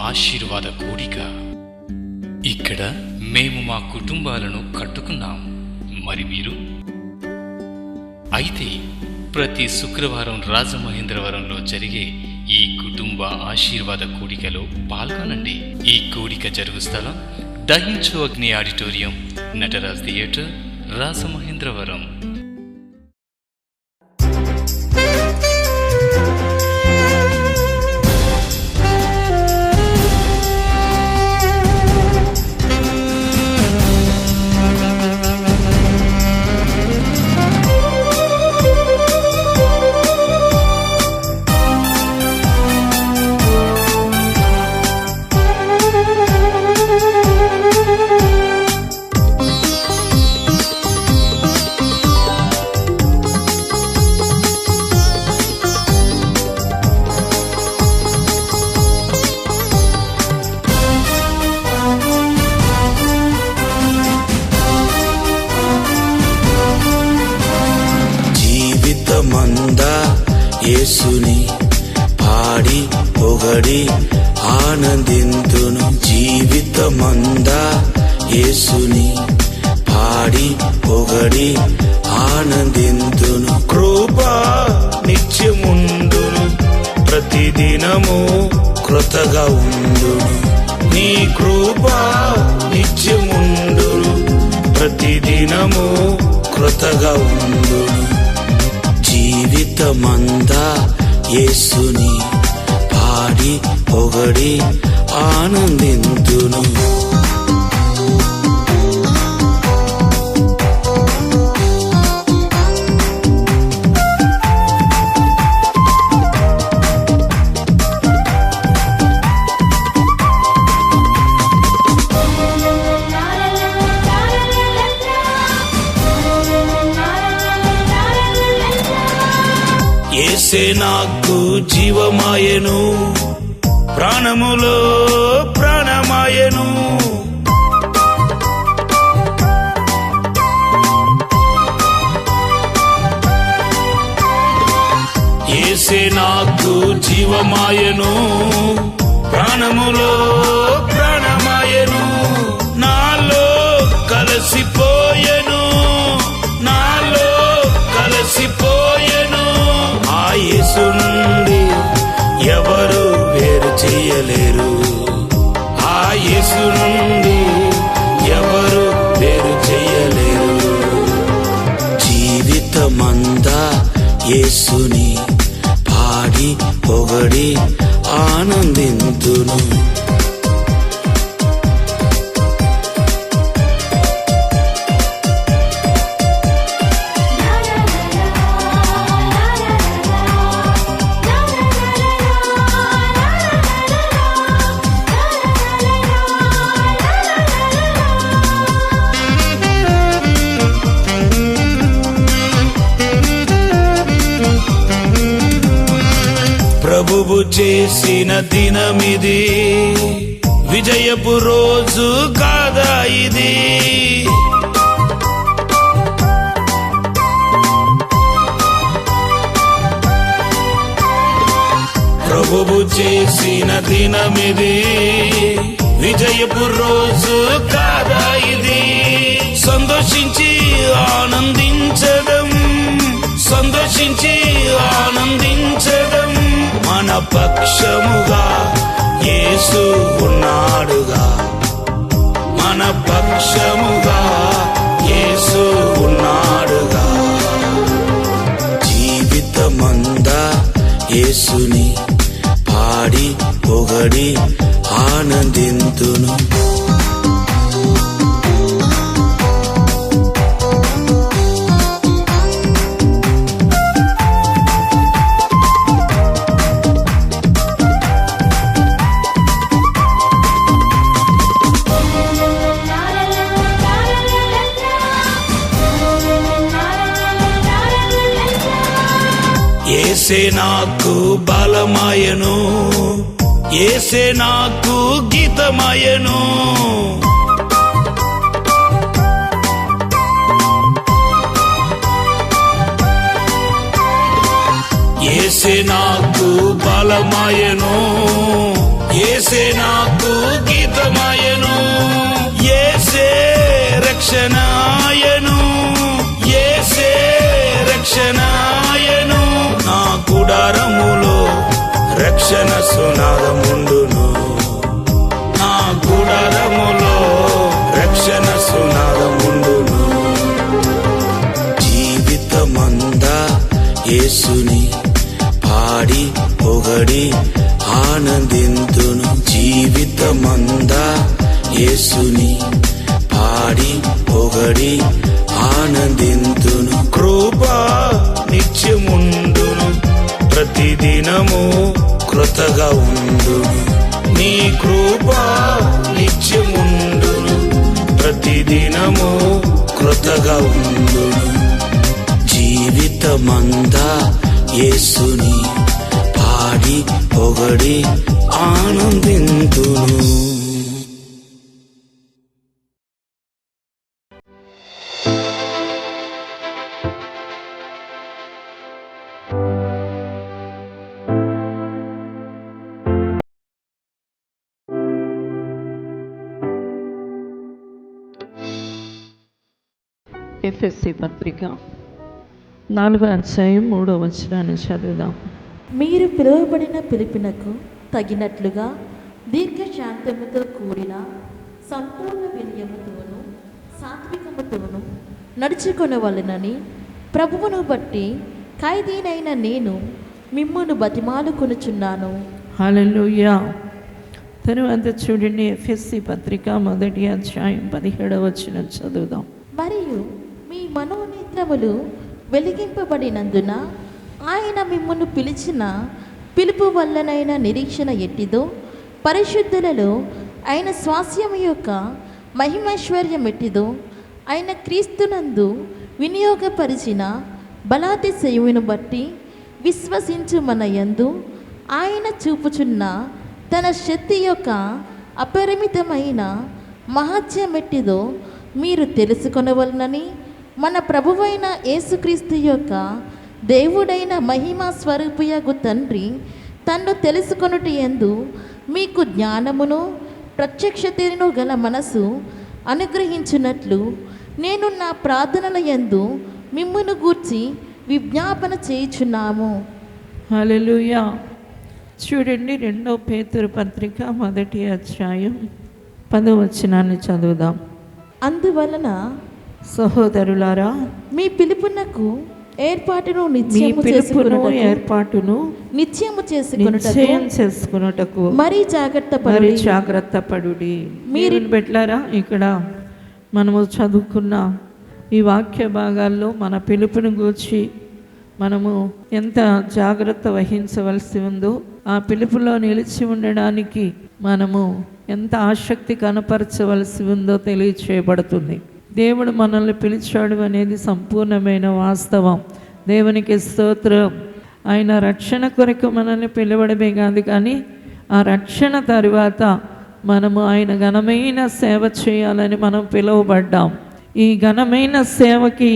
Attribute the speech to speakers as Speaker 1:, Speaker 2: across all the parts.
Speaker 1: ఆశీర్వాద కూడిక. ఇక్కడ మేము మా కుటుంబాలను కట్టుకున్నాం. మరి మీరు? అయితే ప్రతి శుక్రవారం రాజమహేంద్రవరంలో జరిగే ఈ కుటుంబ ఆశీర్వాద కూడికలో పాల్గొనండి. ఈ కూడిక జరుగు స్థలం దహించు అగ్ని ఆడిటోరియం, నటరాజ్ థియేటర్, రాజమహేంద్రవరం.
Speaker 2: యేసుని పాడి పొగడి ఆనందింతును. జీవితమందా యేసుని పాడి పొగడి ఆనందింతును. కృపా నిత్యముండును, ప్రతిదినము కృతగా ఉండును. నీ కృపా నిత్యముండును, ప్రతిదినము కృతగా ఉండును. జీవితమందా యేసుని పాడి పొగడి ఆనందింతును. యేసే నాకు జీవమాయెను, ప్రాణములో ప్రాణమాయెను. యేసే నాకు జీవమాయెను, ప్రాణములో ప్రాణమాయెను. నాలో కలసిపోయెను, నాలో కలసిపోయెను. ఆ యేసు నుండి ఎవరు వేరు చేయలేరు, ఆ యేసు నుండి ఎవరు వేరు చేయలేరు. జీవితమందా యేసుని పాడి పొగడి ఆనందింతును. ప్రభువు చేసిన దినమిది, విజయపు రోజు కాదా ఇది. ప్రభువు చేసిన దినమిది, విజయపు రోజు కాదా ఇది. సంతోషించి ఆనందించడం, సంతోషించి ఆనందించడం. మన పక్షముగా యేసు ఉన్నాడుగా, మన పక్షముగా యేసు ఉన్నాడుగా. జీవితమందా యేసుని పాడి పొగడి ఆనందింతును. యేసే నాకు బలమాయెను, యేసే నాకు గీతమాయెను. యేసే నాకు బలమాయెను, యేసే నాకు గీతమాయను, యేసే రక్షణాయను, యేసే రక్షణాయను. నా గుడారములో రక్షణ సునాదముండును, నా గుడారములో రక్షణ సునాదముండును. జీవితమందా యేసుని పాడి పొగడి ఆనందింతును, జీవితమందా యేసుని పాడి పొగడి ఆనందింతును. కృపా నిత్యముండును, ప్రతిదినము కృతగా ఉండును. నీ కృపా నిత్యముండును, ప్రతిదినము కృతగా ఉండును. జీవితమందా యేసుని పాడి పొగడి ఆనందింతును.
Speaker 3: ఎఫెసీ పత్రిక 4వ అధ్యాయం 3వ వచనాన్ని చదువుదాం.
Speaker 4: మీరు పిలువబడిన పిలుపునకు తగినట్లుగా దీర్ఘశాంతముతో కూడిన సంపూర్ణ వినయముతోనూ సాత్వికముతోనూ నడుచుకొనవలెనని ప్రభువును బట్టి ఖైదీనైన నేను మిమ్మును బతిమాలుకొనుచున్నాను.
Speaker 3: హల్లెలూయా. తరువాత చూడండి, ఎఫెసీ పత్రిక 1వ అధ్యాయం 17వ వచనం చదువుదాం.
Speaker 4: మరియు మీ మనోనేత్రములు వెలిగింపబడినందున ఆయన మిమ్మును పిలిచిన పిలుపు వల్లనైన నిరీక్షణ ఎట్టిదో, పరిశుద్ధులలో ఆయన స్వాస్యము యొక్క మహిమైశ్వర్యం ఎట్టిదో, ఆయన క్రీస్తునందు వినియోగపరిచిన బలాతిశయమును బట్టి విశ్వసించు మన యందు ఆయన చూపుచున్న తన శక్తి యొక్క అపరిమితమైన మహత్యమెట్టిదో మీరు తెలుసుకొనవలనని మన ప్రభువైన యేసుక్రీస్తు యొక్క దేవుడైన మహిమా స్వరూపియగు తండ్రి తన్ను తెలుసుకొనుట యందు మీకు జ్ఞానమును ప్రత్యక్షతను గల మనసు అనుగ్రహించినట్లు నేను నా ప్రార్థనల యందు మిమ్మును గూర్చి విజ్ఞాపన చేయుచున్నాము.
Speaker 3: హల్లెలూయా. చూడండి, 2వ పేతురు పత్రిక 1వ అధ్యాయం 10వ వచనాన్ని చదువుదాం.
Speaker 4: అందువలన
Speaker 3: సహోదరులారా,
Speaker 4: మీ పిలుపునకు ఏర్పాటును
Speaker 3: మీ
Speaker 4: నిత్యము
Speaker 3: పిలుపును ఏర్పాటును
Speaker 4: నిత్యము
Speaker 3: నిశ్చయం చేసుకొనుటకు
Speaker 4: మరీ జాగ్రత్త
Speaker 3: మరి జాగ్రత్త పడుడి. మీరు పెట్టారా? ఇక్కడ మనము చదువుకున్న ఈ వాక్య భాగాల్లో మన పిలుపును గూర్చి మనము ఎంత జాగ్రత్త వహించవలసి ఉందో, ఆ పిలుపులో నిలిచి ఉండడానికి మనము ఎంత ఆసక్తి కనపరచవలసి ఉందో తెలియచేయబడుతుంది. దేవుడు మనల్ని పిలిచాడు అనేది సంపూర్ణమైన వాస్తవం. దేవునికి స్తోత్రం. ఆయన రక్షణ కొరకు మనల్ని పిలవడమే కాదు, కానీ ఆ రక్షణ తరువాత మనము ఆయన ఘనమైన సేవ చేయాలని మనం పిలువబడ్డాం. ఈ ఘనమైన సేవకి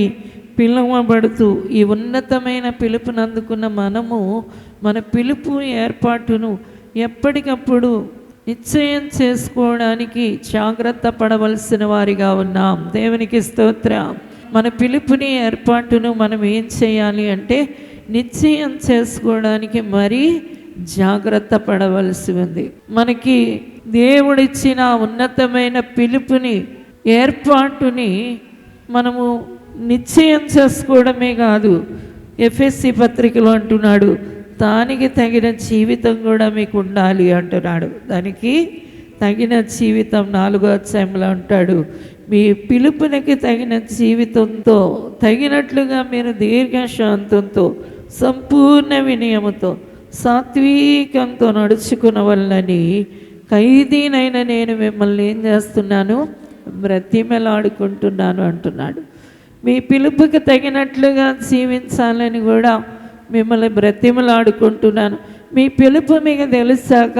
Speaker 3: పిలువబడుతూ ఈ ఉన్నతమైన పిలుపుని అందుకున్న మనము మన పిలుపు ఏర్పాటును ఎప్పటికప్పుడు నిశ్చయం చేసుకోవడానికి జాగ్రత్త పడవలసిన వారిగా ఉన్నాం. దేవునికి స్తోత్రం. మన పిలుపుని ఏర్పాటును మనం ఏం చేయాలి అంటే నిశ్చయం చేసుకోవడానికి మరీ జాగ్రత్త పడవలసి ఉంది. మనకి దేవుడిచ్చిన ఉన్నతమైన పిలుపుని ఏర్పాటుని మనము నిశ్చయం చేసుకోవడమే కాదు, ఎఫెసీ పత్రికలో అంటున్నాడు, దానికి తగిన జీవితం కూడా మీకు ఉండాలి అంటున్నాడు. దానికి తగిన జీవితం 4వ అధ్యాయంలో అంటాడు, మీ పిలుపునికి తగిన జీవితంతో తగినట్లుగా మీరు దీర్ఘశాంతంతో సంపూర్ణ వినయముతో సాత్వికంతో నడుచుకునవలనని ఖైదీనైన నేను మిమ్మల్ని ఏం చేస్తున్నాను, బ్రతిమలాడుకుంటున్నాను అంటున్నాడు. మీ పిలుపుకి తగినట్లుగా జీవించాలని కూడా మిమ్మల్ని బ్రతిమలాడుకుంటున్నాను. మీ పిలుపు మీకు తెలిసాక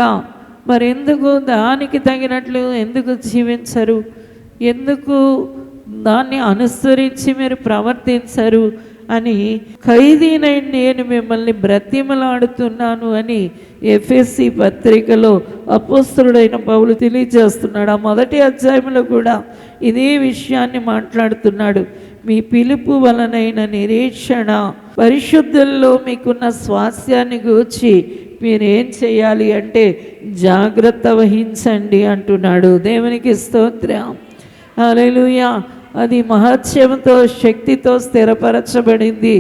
Speaker 3: మరెందుకు దానికి తగినట్లు ఎందుకు జీవించరు, ఎందుకు దాన్ని అనుసరించి మీరు ప్రవర్తించరు అని ఖైదీనై నేను మిమ్మల్ని బ్రతిమలాడుతున్నాను అని ఎఫెసీ పత్రికలో అపోస్తలుడైన పౌలు తెలియజేస్తున్నాడు. ఆ మొదటి అధ్యాయంలో కూడా ఇదే విషయాన్ని మాట్లాడుతున్నాడు. మీ పిలుపు వలనైన నిరీక్షణ, పరిశుద్ధుల్లో మీకున్న స్వాస్థ్యాన్ని గూర్చి మీరేం చేయాలి అంటే జాగ్రత్త వహించండి అంటున్నాడు. దేవునికి స్తోత్రం, హల్లెలూయా. అది మహత్యంతో శక్తితో స్థిరపరచబడింది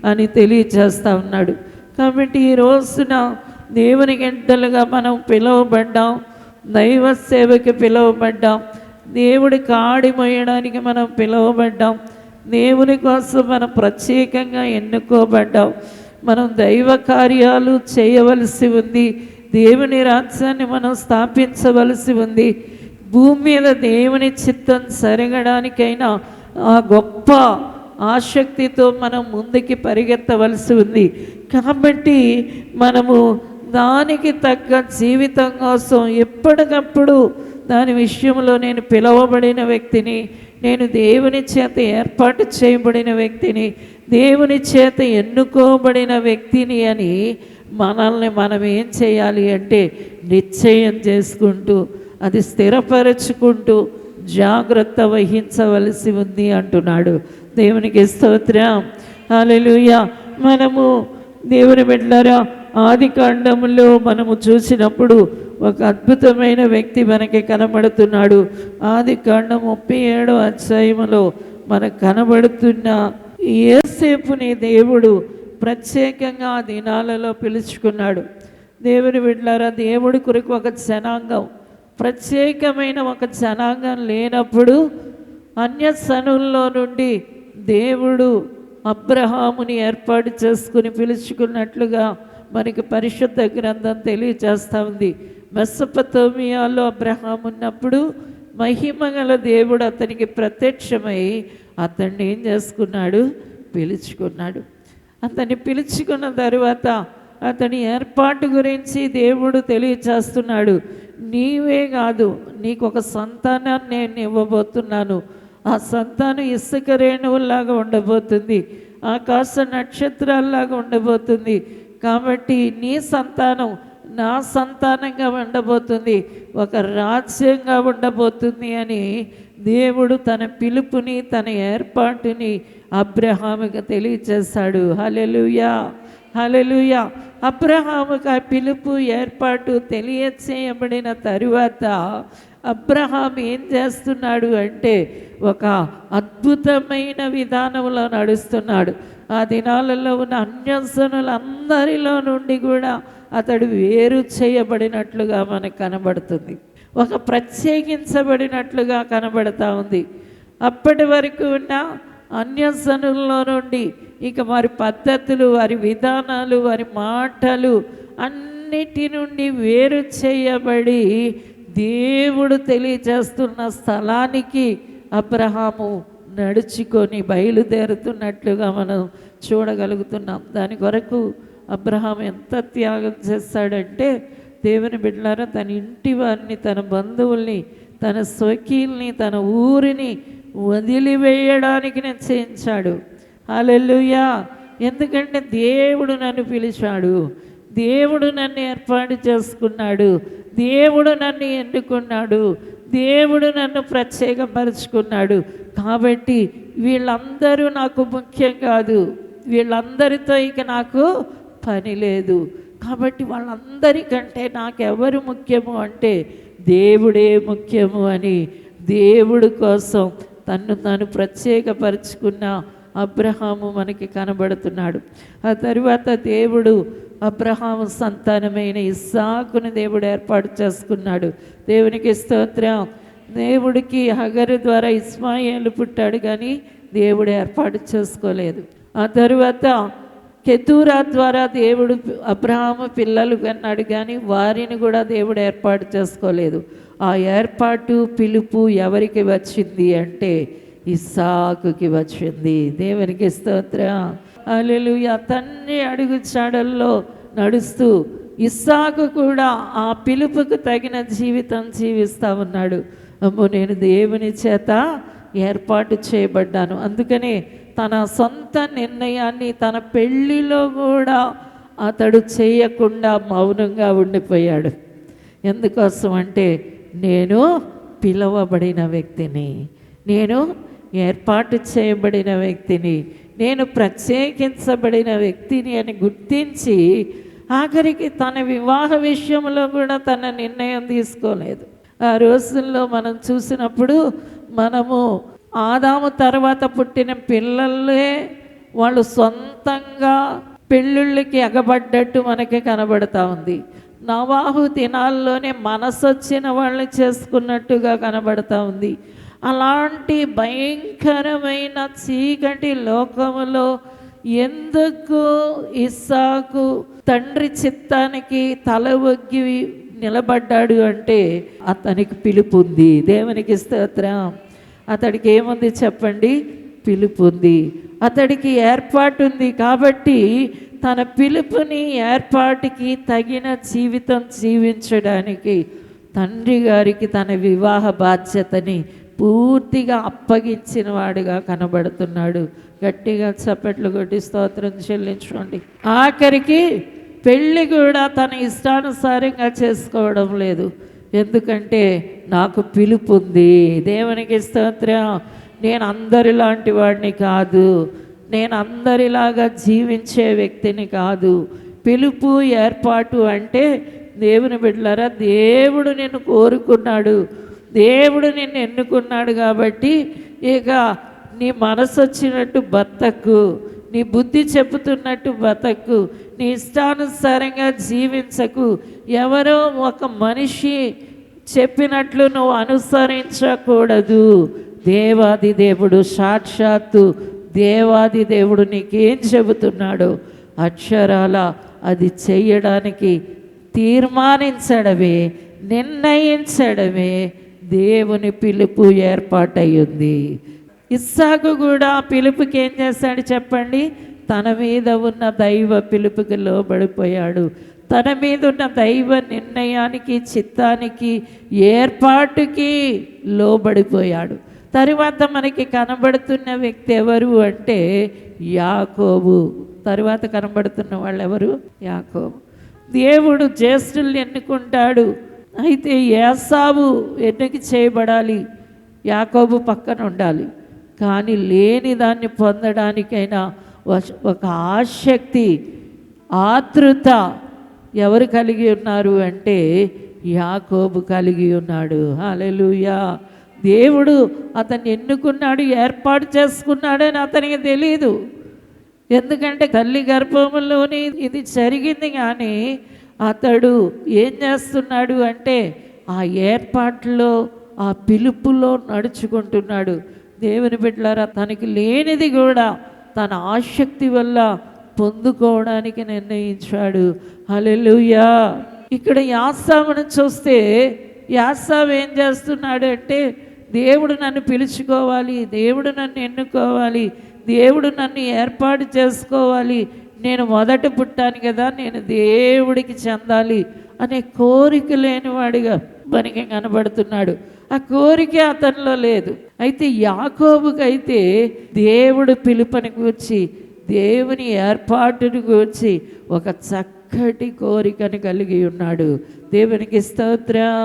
Speaker 3: అని తెలియజేస్తూ ఉన్నాడు. కాబట్టి ఈ రోజున దేవుని గంటలుగా మనం పిలువబడ్డాం, దైవ సేవకి పిలువబడ్డాం, దేవుడి కాడి మోయడానికి మనం పిలువబడ్డాం, దేవుని కోసం మనం ప్రత్యేకంగా ఎన్నుకోబడ్డాం. మనం దైవ కార్యాలు చేయవలసి ఉంది, దేవుని రాజ్యాన్ని మనం స్థాపించవలసి ఉంది. భూమి మీద దేవుని చిత్తం జరగడానికైనా ఆ గొప్ప ఆసక్తితో మనం ముందుకి పరిగెత్తవలసి ఉంది. కాబట్టి మనము దానికి తగ్గ జీవితం కోసం ఎప్పటికప్పుడు దాని విషయంలో నేను పిలువబడిన వ్యక్తిని, నేను దేవుని చేత ఏర్పాటు చేయబడిన వ్యక్తిని, దేవుని చేత ఎన్నుకోబడిన వ్యక్తిని అని మనల్ని మనం ఏం చేయాలి అంటే నిశ్చయం చేసుకుంటూ అది స్థిరపరచుకుంటూ జాగ్రత్త వహించవలసి ఉంది అంటున్నాడు. దేవునికి స్తోత్రం, హల్లెలూయా. మనము దేవుని బిడ్డలారా ఆది కాండములో మనము చూసినప్పుడు ఒక అద్భుతమైన వ్యక్తి మనకి కనబడుతున్నాడు. ఆది కాండం 37వ అధ్యాయములో మనకు కనబడుతున్న యోసేపుని దేవుడు ప్రత్యేకంగా ఆ దినాలలో పిలుచుకున్నాడు. దేవుని బిడ్డలారా, దేవుడి కొరకు ఒక జనాంగం, ప్రత్యేకమైన ఒక జనాంగం లేనప్పుడు అన్యసనుల్లో నుండి దేవుడు అబ్రహాముని ఏర్పాటు చేసుకుని పిలుచుకున్నట్లుగా మనకి పరిశుద్ధ గ్రంథం తెలియజేస్తూ ఉంది. మెసొపొతేమియాలో అబ్రహాం ఉన్నప్పుడు మహిమగల దేవుడు అతనికి ప్రత్యక్షమై అతన్ని ఏం చేసుకున్నాడు, పిలుచుకున్నాడు. అతన్ని పిలుచుకున్న తరువాత అతని ఏర్పాటు గురించి దేవుడు తెలియచేస్తున్నాడు. నీవే కాదు, నీకు ఒక సంతానాన్ని నేను ఇవ్వబోతున్నాను. ఆ సంతానం ఇసుక రేణువుల్లాగా ఉండబోతుంది, ఆకాశ నక్షత్రాల్లాగా ఉండబోతుంది. కాబట్టి నీ సంతానం నా సంతానంగా ఉండబోతుంది, ఒక రాజ్యంగా ఉండబోతుంది అని దేవుడు తన పిలుపుని, తన ఏర్పాటుని అబ్రహాముకి తెలియచేశాడు. హల్లెలూయా, హల్లెలూయా. అబ్రహాముకు ఆ పిలుపు, ఏర్పాటు తెలియచేయబడిన తరువాత అబ్రహాం ఏం చేస్తున్నాడు అంటే ఒక అద్భుతమైన విధానంలో నడుస్తున్నాడు. ఆ దినాలలో ఉన్న అన్యజనులందరిలో నుండి కూడా అతడు వేరు చేయబడినట్లుగా మనకు కనబడుతుంది, ఒక ప్రత్యేకించబడినట్లుగా కనబడతా ఉంది. అప్పటి వరకు ఉన్న అన్యజనుల్లో నుండి ఇక వారి పద్ధతులు, వారి విధానాలు, వారి మాటలు అన్నిటి నుండి వేరు చేయబడి దేవుడు తెలియజేస్తున్న స్థలానికి అబ్రహాము నడుచుకొని బయలుదేరుతున్నట్లుగా మనం చూడగలుగుతున్నాం. దాని కొరకు అబ్రహాం ఎంత త్యాగం చేస్తాడంటే, దేవుని బిడ్డలారా, తన ఇంటి వారిని, తన బంధువుల్ని, తన స్వకీల్ని, తన ఊరిని వదిలివేయడానికి నిశ్చయించాడు. హల్లెలూయా. ఎందుకంటే దేవుడు నన్ను పిలిచాడు, దేవుడు నన్ను ఏర్పాటు చేసుకున్నాడు, దేవుడు నన్ను ఎన్నుకున్నాడు, దేవుడు నన్ను ప్రత్యేకపరుచుకున్నాడు. కాబట్టి వీళ్ళందరూ నాకు ముఖ్యం కాదు, వీళ్ళందరితో ఇక నాకు పని లేదు. కాబట్టి వాళ్ళందరికంటే నాకెవరు ముఖ్యము అంటే దేవుడే ముఖ్యము అని దేవుడు కోసం తన్ను తాను ప్రత్యేకపరుచుకున్న అబ్రహాము మనకి కనబడుతున్నాడు. ఆ తరువాత దేవుడు అబ్రహాము సంతానమైన ఇస్సాకుని దేవుడు ఏర్పాటు చేసుకున్నాడు. దేవునికి స్తోత్రం. దేవుడికి హగరు ద్వారా ఇస్మాయేలు పుట్టాడు, కానీ దేవుడు ఏర్పాటు చేసుకోలేదు. ఆ తరువాత కెతూరా ద్వారా దేవుడు అబ్రహాము పిల్లలు కన్నాడు, కానీ వారిని కూడా దేవుడు ఏర్పాటు చేసుకోలేదు. ఆ ఏర్పాటు, పిలుపు ఎవరికి వచ్చింది అంటే ఇస్సాకుకి వచ్చింది. దేవునికి స్తోత్రం, హల్లెలూయా. తండ్రి అడుగు చాడల్లో నడుస్తూ ఇస్సాకు కూడా ఆ పిలుపుకు తగిన జీవితం జీవిస్తూ ఉన్నాడు. అమ్మో, నేను దేవుని చేత ఏర్పాటు చేయబడ్డాను, అందుకనే తన సొంత నిర్ణయాన్ని తన పెళ్ళిలో కూడా అతడు చేయకుండా మౌనంగా ఉండిపోయాడు. ఎందుకోసం అంటే నేను పిలువబడిన వ్యక్తిని, నేను ఏర్పాటు చేయబడిన వ్యక్తిని, నేను ప్రత్యేకించబడిన వ్యక్తిని అని గుర్తించి ఆఖరికి తన వివాహ విషయంలో కూడా తన నిర్ణయం తీసుకోలేదు. ఆ రోజుల్లో మనం చూసినప్పుడు మనము ఆదాము తర్వాత పుట్టిన పిల్లలే వాళ్ళు సొంతంగా పెళ్ళిళ్ళకి ఎగబడ్డట్టు మనకి కనబడతా ఉంది. నవాహు దినాల్లోనే మనసొచ్చిన వాళ్ళని చేసుకున్నట్టుగా కనబడతా ఉంది. అలాంటి భయంకరమైన చీకటి లోకములో ఎందుకు ఇస్సాకు తండ్రి చిత్తానికి తల ఒగ్గి నిలబడ్డాడు అంటే అతనికి పిలుపు ఉంది. దేవునికి స్తోత్రం. అతడికి ఏముంది చెప్పండి? పిలుపు ఉంది, అతడికి ఏర్పాటు ఉంది. కాబట్టి తన పిలుపుని ఏర్పాటుకి తగిన జీవితం జీవించడానికి తండ్రి గారికి తన వివాహ బాధ్యతని పూర్తిగా అప్పగించిన వాడుగా కనబడుతున్నాడు. గట్టిగా చప్పట్లు కొట్టి స్తోత్రం చెల్లించుకోండి. ఆఖరికి పెళ్ళి కూడా తన ఇష్టానుసారంగా చేసుకోవడం లేదు. ఎందుకంటే నాకు పిలుపు ఉంది. దేవునికి స్తోత్రం. నేను అందరిలాంటి వాడిని కాదు, నేను అందరిలాగా జీవించే వ్యక్తిని కాదు. పిలుపు ఏర్పాటు అంటే దేవుని బిడ్డలారా, దేవుడు నిన్ను కోరుకున్నాడు, దేవుడు నిన్ను ఎన్నుకున్నాడు. కాబట్టి ఇక నీ మనసు వచ్చినట్టు బతకు, నీ బుద్ధి చెబుతున్నట్టు బతకు, నీ ఇష్టానుసారంగా జీవించకు. ఎవరో ఒక మనిషి చెప్పినట్లు నువ్వు అనుసరించకూడదు. దేవాది దేవుడు, సాక్షాత్తు దేవాది దేవుడు నీకేం చెబుతున్నాడో అక్షరాల అది చెయ్యడానికి తీర్మానించడమే, నిర్ణయించడమే దేవుని పిలుపు ఏర్పాటయ్యింది. ఇస్సాకు కూడా పిలుపుకి ఏం చేశాడు చెప్పండి? తన మీద ఉన్న దైవ పిలుపుకి లోబడిపోయాడు. తన మీద ఉన్న దైవ నిర్ణయానికి, చిత్తానికి, ఏర్పాటుకి లోబడిపోయాడు. తరువాత మనకి కనబడుతున్న వ్యక్తి ఎవరు అంటే యాకోబు. తరువాత కనబడుతున్న వాళ్ళు ఎవరు? యాకోబు. దేవుడు జ్యేష్ఠుల్ని ఎన్నుకుంటాడు. అయితే ఏసావు ఎన్నిక చేయబడాలి, యాకోబు పక్కన ఉండాలి. కానీ లేని దాన్ని పొందడానికైనా ఒక ఆసక్తి, ఆతృత ఎవరు కలిగి ఉన్నారు అంటే యాకోబు కలిగి ఉన్నాడు. హల్లెలూయా. దేవుడు అతన్ని ఎన్నుకున్నాడు, ఏర్పాటు చేసుకున్నాడని అతనికి తెలియదు. ఎందుకంటే తల్లి గర్భంలోని ఇది జరిగింది. కానీ అతడు ఏం చేస్తున్నాడు అంటే ఆ ఏర్పాట్లో, ఆ పిలుపులో నడుచుకుంటున్నాడు. దేవుని బిడ్డలారా, తనకి లేనిది కూడా తన ఆసక్తి వల్ల పొందుకోవడానికి నిర్ణయించాడు. హల్లెలూయా. ఇక్కడ యాసావును చూస్తే యాసావు ఏం చేస్తున్నాడు అంటే దేవుడు నన్ను పిలుచుకోవాలి, దేవుడు నన్ను ఎన్నుకోవాలి, దేవుడు నన్ను ఏర్పాటు చేసుకోవాలి, నేను మొదట పుట్టాను కదా, నేను దేవుడికి చెందాలి అనే కోరిక లేనివాడిగా మనకి కనబడుతున్నాడు. ఆ కోరిక అతనిలో లేదు. అయితే యాకోబుకైతే దేవుడు పిలుపుని గూర్చి, దేవుని ఏర్పాటుని గూర్చి ఒక చక్కటి కోరికని కలిగి ఉన్నాడు. దేవునికి స్తోత్రం.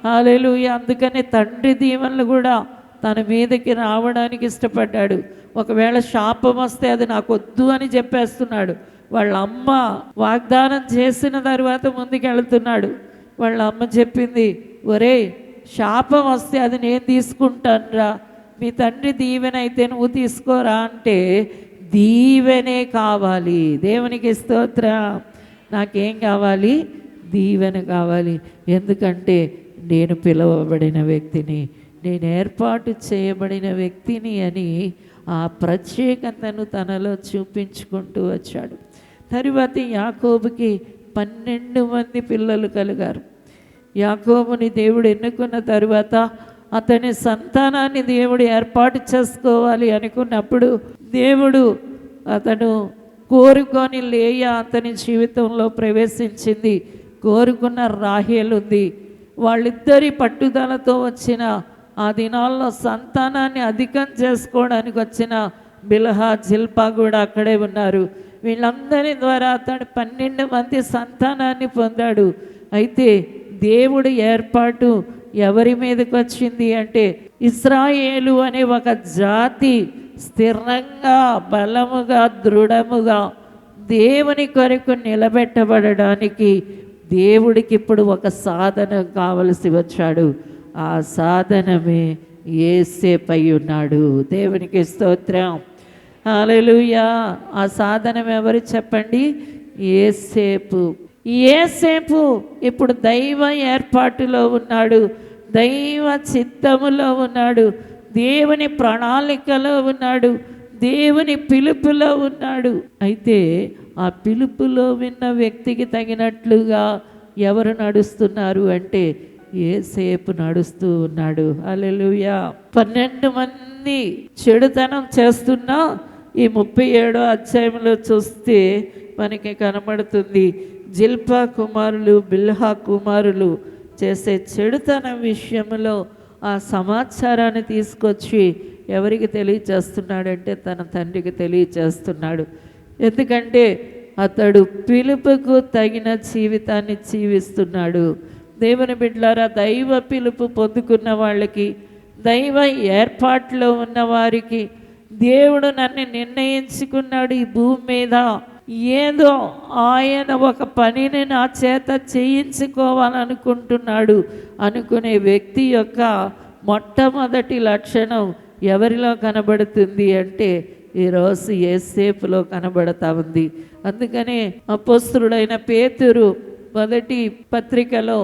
Speaker 3: హల్లెలూయా. అందుకని తండ్రి దీవెనలు కూడా తన మీదకి రావడానికి ఇష్టపడ్డాడు. ఒకవేళ శాపం వస్తే అది నాకు వద్దు అని చెప్పేస్తున్నాడు. వాళ్ళ అమ్మ వాగ్దానం చేసిన తర్వాత ముందుకు వెళుతున్నాడు. వాళ్ళ అమ్మ చెప్పింది, ఒరే శాపం వస్తే అది నేను తీసుకుంటానురా, మీ తండ్రి దీవెన అయితే నువ్వు తీసుకోరా అంటే దీవెనే కావాలి. దేవునికి స్తోత్రం. నాకేం కావాలి? దీవెన కావాలి. ఎందుకంటే నేను పిలువబడిన వ్యక్తిని, నేను ఏర్పాటు చేయబడిన వ్యక్తిని అని ఆ ప్రత్యేకతను తనలో చూపించుకుంటూ వచ్చాడు. తరువాత యాకోబుకి 12 మంది పిల్లలు కలిగారు. యాకోబుని దేవుడు ఎన్నుకున్న తరువాత అతని సంతానాన్ని దేవుడు ఏర్పాటు చేసుకోవాలి అనుకున్నప్పుడు దేవుడు అతను కోరుకొని లేయా అతని జీవితంలో ప్రవేశించింది. కోరుకున్న రాహేలు ఉంది. వాళ్ళిద్దరి పట్టుదలతో వచ్చిన ఆ దినాల్లో సంతానాన్ని అధికం చేసుకోవడానికి వచ్చిన బిల్హా, జిల్పా కూడా అక్కడే ఉన్నారు. వీళ్ళందరి ద్వారా అతడు 12 మంది సంతానాన్ని పొందాడు. అయితే దేవుడి ఏర్పాటు ఎవరి మీదకి వచ్చింది అంటే, ఇశ్రాయేలు అనే ఒక జాతి స్థిరంగా, బలముగా, దృఢముగా దేవుని కొరకు నిలబెట్టబడడానికి దేవుడికి ఇప్పుడు ఒక సాధనం కావలసి వచ్చాడు. ఆ సాధనమే యేసేపై ఉన్నాడు. దేవునికి స్తోత్రం, హల్లెలూయా. ఆ సాధనం ఎవరు చెప్పండి? యేసేపు. యేసేపు ఇప్పుడు దైవ ఏర్పాటులో ఉన్నాడు, దైవ చిత్తములో ఉన్నాడు, దేవుని ప్రణాళికలో ఉన్నాడు, దేవుని పిలుపులో ఉన్నాడు. అయితే ఆ పిలుపులో విన్న వ్యక్తికి తగినట్లుగా ఎవరు నడుస్తున్నారు అంటే యేసేపు నడుస్తూ ఉన్నాడు. హల్లెలూయా. 12 మంది చెడుతనం చేస్తున్నా ఈ 37వ అధ్యాయంలో చూస్తే మనకి కనబడుతుంది, జిల్పా కుమారులు, బిల్హా కుమారులు చేసే చెడుతనం విషయంలో ఆ సమాచారాన్ని తీసుకొచ్చి ఎవరికి తెలియచేస్తున్నాడంటే తన తండ్రికి తెలియచేస్తున్నాడు. ఎందుకంటే అతడు పిలుపుకు తగిన జీవితాన్ని జీవిస్తున్నాడు. దేవుని బిడ్డలారా, దైవ పిలుపు పొందుకున్న వాళ్ళకి, దైవ ఏర్పాట్లో ఉన్న వారికి, దేవుడు నన్ను నిర్ణయించుకున్నాడు ఈ భూమి మీద, ఏదో ఆయన ఒక పనిని నా చేత చేయించుకోవాలనుకుంటున్నాడు అనుకునే వ్యక్తి యొక్క మొట్టమొదటి లక్షణం ఎవరిలో కనబడుతుంది అంటే ఈరోజు యేసేపులో కనబడతా ఉంది. అందుకనే అపోస్తలుడైన పేతురు మొదటి పత్రికలో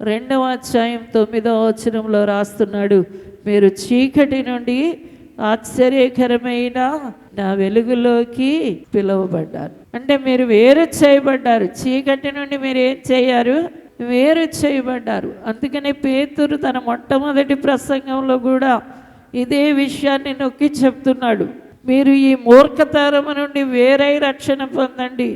Speaker 3: 2వ అధ్యాయం 9వ వచనంలో రాస్తున్నాడు, మీరు చీకటి నుండి ఆశ్చర్యకరమైన నా వెలుగులోకి పిలువబడ్డారు. అంటే మీరు వేరు చేయబడ్డారు. చీకటి నుండి మీరు ఏం చేయారు? వేరు చేయబడ్డారు. అందుకనే పేతురు తన మొట్టమొదటి ప్రసంగంలో కూడా ఇదే విషయాన్ని నొక్కి చెప్తున్నాడు. మీరు ఈ మూర్ఖతరము నుండి వేరై రక్షణ పొందండి.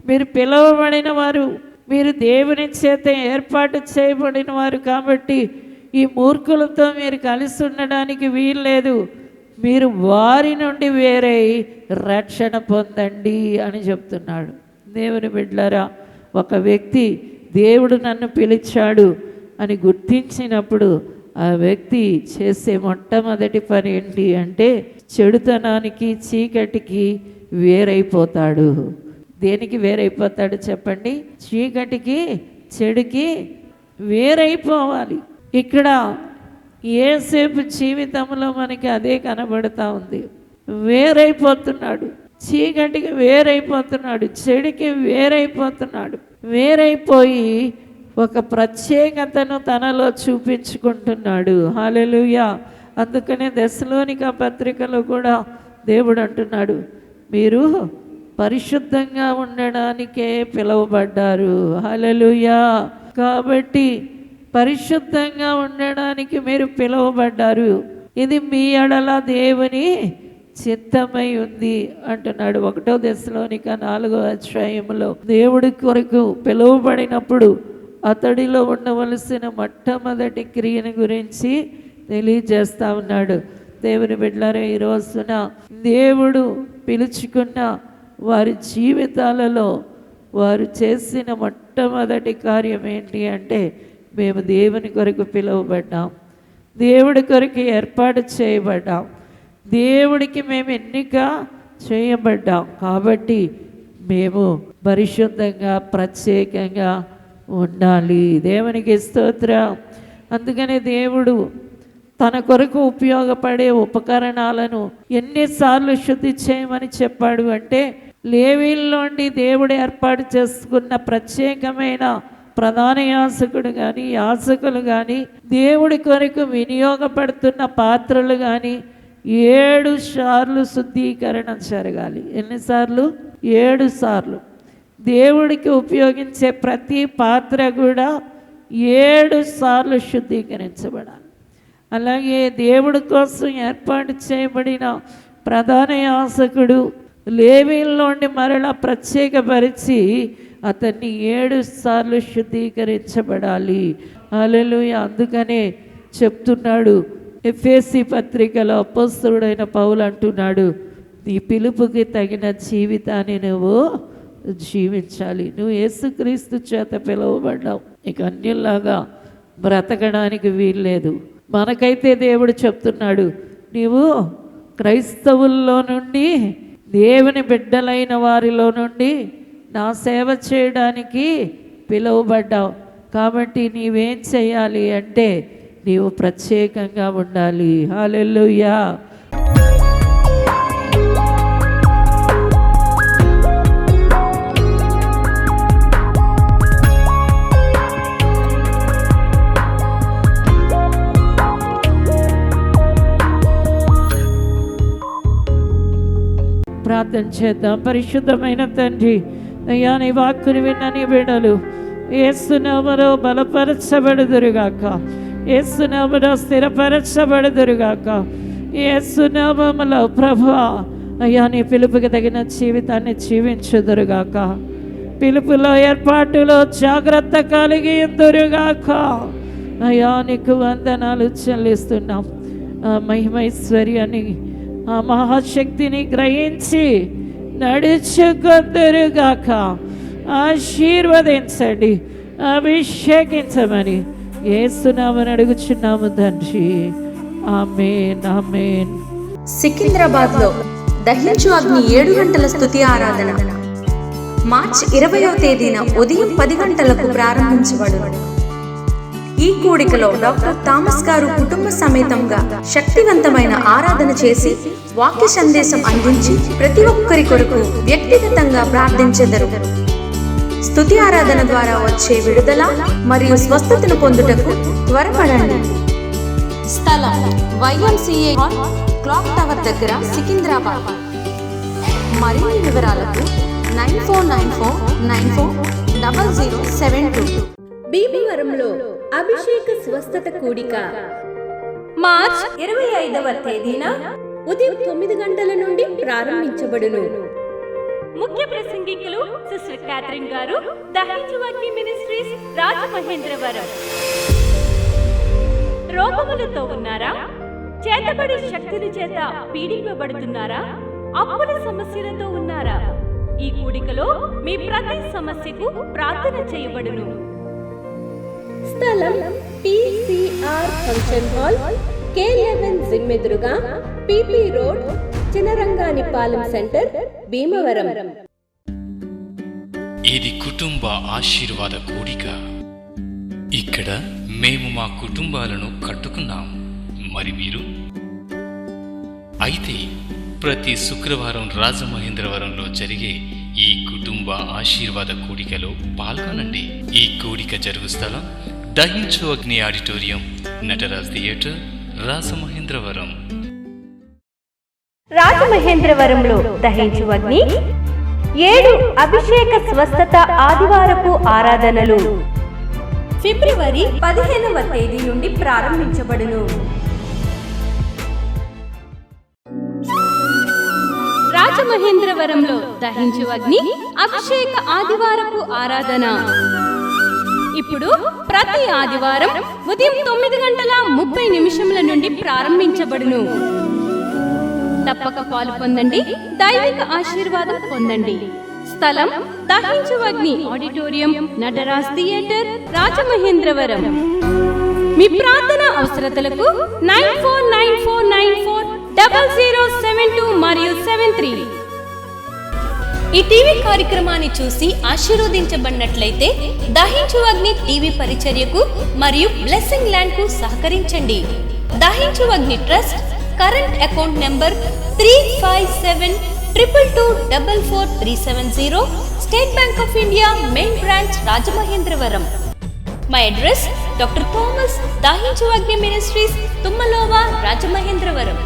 Speaker 3: మీరు పిలువబడిన వారు, మీరు దేవుని చేత ఏర్పాటు చేయబడిన వారు కాబట్టి ఈ మూర్ఖులతో మీరు కలిసి ఉండడానికి వీల్లేదు. మీరు వారి నుండి వేరై రక్షణ పొందండి అని చెప్తున్నాడు. దేవుని బిడ్డలారా, ఒక వ్యక్తి దేవుడు నన్ను పిలిచాడు అని గుర్తించినప్పుడు ఆ వ్యక్తి చేసే మొట్టమొదటి పని ఏంటి అంటే చెడుతనానికి, చీకటికి వేరైపోతాడు. దేనికి వేరైపోతాడు చెప్పండి? చీకటికి, చెడుకి వేరైపోవాలి. ఇక్కడ యేసేపు జీవితంలో మనకి అదే కనబడుతూ ఉంది. వేరైపోతున్నాడు, చీకటికి వేరైపోతున్నాడు, చెడుకి వేరైపోతున్నాడు. వేరైపోయి ఒక ప్రత్యేకతను తనలో చూపించుకుంటున్నాడు. హల్లెలూయా. అందుకనే దెస్సలోనిక పత్రికలో కూడా దేవుడు అంటున్నాడు, మీరు పరిశుద్ధంగా ఉండడానికే పిలువబడ్డారు. హల్లెలూయా. కాబట్టి పరిశుద్ధంగా ఉండడానికి మీరు పిలువబడ్డారు. ఇది మీ ఎడల దేవుని చిత్తమై ఉంది అంటున్నాడు. 1వ దెస్సలోనిక 4వ అధ్యాయంలో దేవుడి కొరకు పిలువబడినప్పుడు అతడిలో ఉండవలసిన మొట్టమొదటి క్రియను గురించి తెలియజేస్తా ఉన్నాడు. దేవుని బిడ్డలారా, ఈ రోజున దేవుడు పిలుచుకున్న వారి జీవితాలలో వారు చేసిన మొట్టమొదటి కార్యం ఏంటి అంటే మేము దేవుని కొరకు పిలువబడ్డాం, దేవుడి కొరకు ఏర్పాటు చేయబడ్డాం, దేవుడికి మేము ఎన్నిక చేయబడ్డాం. కాబట్టి మేము పరిశుద్ధంగా, ప్రత్యేకంగా ఉండాలి. దేవునికి స్తోత్రం. అందుకనే దేవుడు తన కొరకు ఉపయోగపడే ఉపకరణాలను ఎన్నిసార్లు శుద్ధి చేయమని చెప్పాడు అంటే లేవీల్లోండి దేవుడు ఏర్పాటు చేసుకున్న ప్రత్యేకమైన ప్రధాన యాజకుడు కానీ, యాజకులు కానీ, దేవుడి కొరకు వినియోగపడుతున్న పాత్రలు కానీ 7 సార్లు శుద్ధీకరణ జరగాలి. ఎన్నిసార్లు? 7 సార్లు. దేవుడికి ఉపయోగించే ప్రతి పాత్ర కూడా 7 సార్లు శుద్ధీకరించబడాలి. అలాగే దేవుడి కోసం ఏర్పాటు చేయబడిన ప్రధాన యాజకుడు లేవీల్లోండి మరలా ప్రత్యేకపరిచి అతన్ని 7 సార్లు శుద్ధీకరించబడాలి. హల్లెలూయా. అందుకనే చెప్తున్నాడు ఎఫెసీ పత్రికలో అపోస్తలుడైన పౌలు అంటున్నాడు, నీ పిలుపుకి తగిన జీవితాన్ని నువ్వు జీవించాలి. నువ్వు యేసుక్రీస్తు చేత పిలువబడ్డావు. నీకు అన్యుల్లాగా బ్రతకడానికి వీల్లేదు. మనకైతే దేవుడు చెప్తున్నాడు, నీవు క్రైస్తవుల్లో నుండి, దేవుని బిడ్డలైన వారిలో నుండి నా సేవ చేయడానికి పిలువబడ్డావు. కాబట్టి నీవేం చేయాలి అంటే నీవు ప్రత్యేకంగా ఉండాలి. హల్లెలూయా. ప్రార్థన చేద్దాం. పరిశుద్ధమైన తండ్రి, అయ్యా నీ వాక్కుని విన్న నీ బిడ్డలు యేసు నామములో బలపరచబడుదురుగాక, యేసు నామములో స్థిరపరచబడుదురుగాక, యేసు నామములో ప్రభువా అయ్యా నీ పిలుపుకి తగిన జీవితాన్ని జీవించుదురుగాక, పిలుపులో ఏర్పాటులో జాగ్రత్త కలిగి ఉందురుగాక. అయ్యా నీకు వందనాలు చెల్లిస్తున్నాం. ఆ మహిమైశ్వర్యాన్ని, ఆ మహాశక్తిని గ్రహించి నడుచుకొందురుగాక. ఆశీర్వదించండి, అభిషేకించమని యేసునామమున అడుగుచున్నాము తండ్రి. ఆమేన్, ఆమేన్.
Speaker 5: సికింద్రాబాద్లో దహించు అగ్ని 7 గంటల స్తుతి ఆరాధన మార్చి 20వ తేదీన ఉదయం 10 గంటలకు ప్రారంభించబడును. ఈ కూడికలో డాక్టర్ థామస్ గారు కుటుంబ సమేతంగా శక్తివంతమైన ఆరాధన చేసి వాక్య సందేశం అందించి ప్రతి ఒక్కరి కొరకు వ్యక్తిగతంగా ప్రార్థించెదరు. స్తుతి ఆరాధన ద్వారా వచ్చే విడుదల మరియు స్వస్థతను పొందుటకు త్వరపడండి. స్థలం YMCA హాల్, క్లాక్ టవర్ దగ్గర, సికింద్రాబాద్. మరిన్ని వివరాలకు 9494940072.
Speaker 6: భీమవరంలో అభిషేక స్వస్థత కూడిక మార్చ్ 25వ తేదీన ఉదయం 9 గంటల నుండి ప్రారంభించబడును. ముఖ్య ప్రసంగికులు సిస్టర్ క్యాథరిన్ గారు, దహించు అగ్ని మినిస్ట్రీస్, రాజమహేంద్రవరం. రోగములతో ఉన్నారా? చేతబడి శక్తుల చేత పీడింపబడుతున్నారా? అప్పుల సమస్యలతో ఉన్నారా? ఈ కూడికలో మీ ప్రతి సమస్యకు ప్రార్థన చేయబడును. స్థలం PCR function hall, K11 gym ఎదురుగా, PP రోడ్, చినరంగానిపాలెం సెంటర్, భీమవరం.
Speaker 1: ఇది కుటుంబ ఆశీర్వాద కూడిక. ఇక్కడ మేము మా కుటుంబాలను కట్టుకున్నాం. మరి మీరు? అయితే ప్రతి శుక్రవారం రాజమహేంద్రవరంలో జరిగే ఈ కుటుంబ ఆశీర్వాద కూడికలో పాల్గొనండి. ఈ కూడిక జరుగు స్థలం దహించు అగ్ని ఆడిటోరియం, నటరాజ్ థియేటర్, రాజమహేంద్రవరం.
Speaker 6: రాజమహేంద్రవరంలో దహించు అగ్ని 7 అభిషేక స్వస్థత ఆదివారపు ఆరాధనలు ఫిబ్రవరి 15వ తేదీ నుండి ప్రారంభించబడును. రాజమహేంద్రవరంలో దహించు అగ్ని అభిషేక ఆదివారపు ఆరాధన ఇప్పుడు ప్రతి ఆదివారం ఉదయం 9:30 నుండి ప్రారంభించబడును. తప్పక పాలు పొందండి, దైవిక ఆశీర్వాదం పొందండి. స్థలం దహించు అగ్ని ఆడిటోరియం, నటరాజ్ థియేటర్, రాజమహేంద్రవరం. మీ ప్రార్థన అవసరతలకు 9494940072 మరియు 73. ఈ టీవీ కార్యక్రమాన్ని చూసి ఆశీర్వదించబడినట్లయితే దహించు అగ్ని టీవీ పరిచర్యకు మరియు బ్లెస్సింగ్ ల్యాండ్ కు సహకరించండి. Dahinchu Agni trust current account number 357222444370, State Bank of India, main branch, Rajamahendravaram. My address doctor Thomas, Dahinchu Agni ministries, తుమ్మలోవా, Rajamahendravaram.